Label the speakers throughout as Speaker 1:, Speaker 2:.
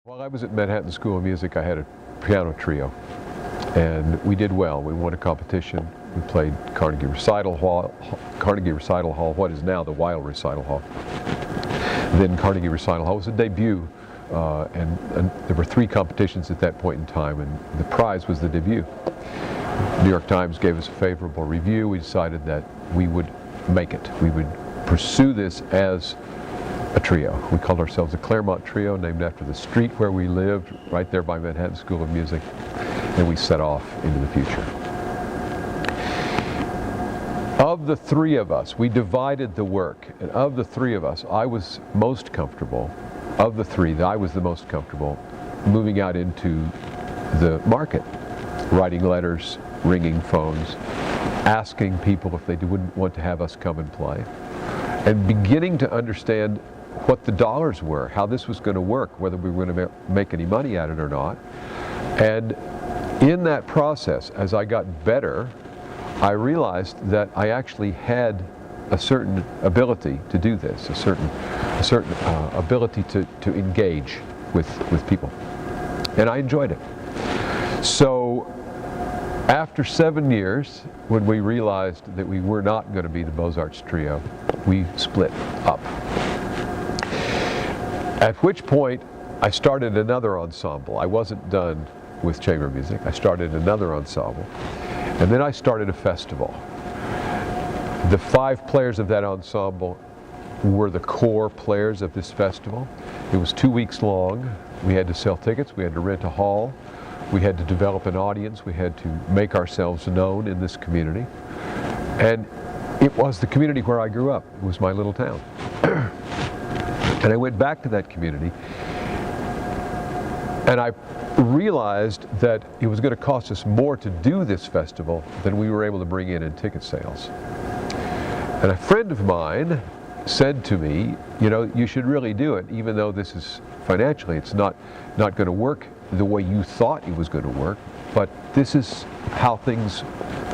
Speaker 1: While I was at Manhattan School of Music, I had a piano trio, and we did well. We won a competition. We played Carnegie Recital Hall, what is now the Weill Recital Hall. Then Carnegie Recital Hall was a debut, and there were 3 competitions at that point in time, and the prize was the debut. New York Times gave us a favorable review. We decided that we would make it. We would pursue this as a trio. We called ourselves the Claremont Trio, named after the street where we lived, right there by Manhattan School of Music, and we set off into the future. Of the 3 of us, we divided the work, and of the 3 of us, I was most comfortable, of the 3, I was the most comfortable moving out into the market, writing letters, ringing phones, asking people if they wouldn't want to have us come and play, and beginning to understand what the dollars were, how this was going to work, whether we were going to make any money at it or not. And in that process, as I got better, I realized that I actually had a certain ability to do this, a certain ability to engage with people. And I enjoyed it. So after 7 years, when we realized that we were not going to be the Beaux-Arts Trio, we split up. At which point, I started another ensemble. I wasn't done with chamber music. I started another ensemble. And then I started a festival. The 5 players of that ensemble were the core players of this festival. It was 2 weeks long. We had to sell tickets. We had to rent a hall. We had to develop an audience. We had to make ourselves known in this community. And it was the community where I grew up. It was my little town. And I went back to that community, and I realized that it was going to cost us more to do this festival than we were able to bring in ticket sales. And a friend of mine said to me, you know, you should really do it, even though this is financially, it's not going to work the way you thought it was going to work, but this is how things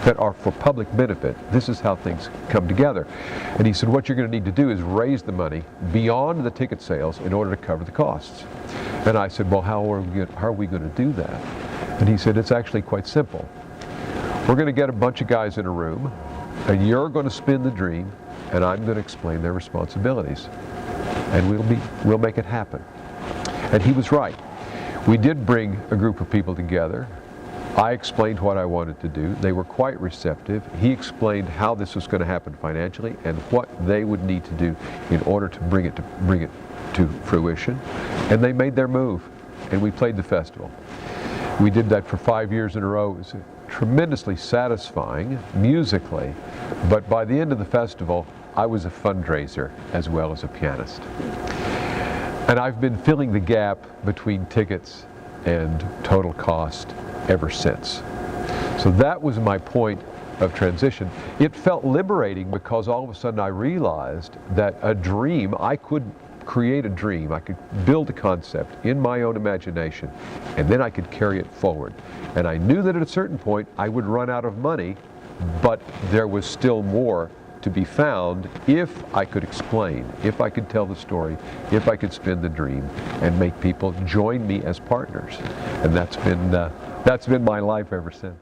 Speaker 1: that are for public benefit, this is how things come together. And he said, what you're going to need to do is raise the money beyond the ticket sales in order to cover the costs. And I said, well, how are we going to do that? And he said, it's actually quite simple. We're going to get a bunch of guys in a room, and you're going to spin the dream, and I'm going to explain their responsibilities. And we'll make it happen. And he was right. We did bring a group of people together. I explained what I wanted to do. They were quite receptive. He explained how this was going to happen financially and what they would need to do in order to bring it to fruition. And they made their move, and we played the festival. We did that for 5 years in a row. It was tremendously satisfying musically, but by the end of the festival, I was a fundraiser as well as a pianist. And I've been filling the gap between tickets and total cost ever since. So that was my point of transition. It felt liberating because all of a sudden I realized that a dream, I could create a dream, I could build a concept in my own imagination, and then I could carry it forward. And I knew that at a certain point I would run out of money, but there was still more to be found if I could explain, if I could tell the story, if I could spin the dream and make people join me as partners. And that's been my life ever since.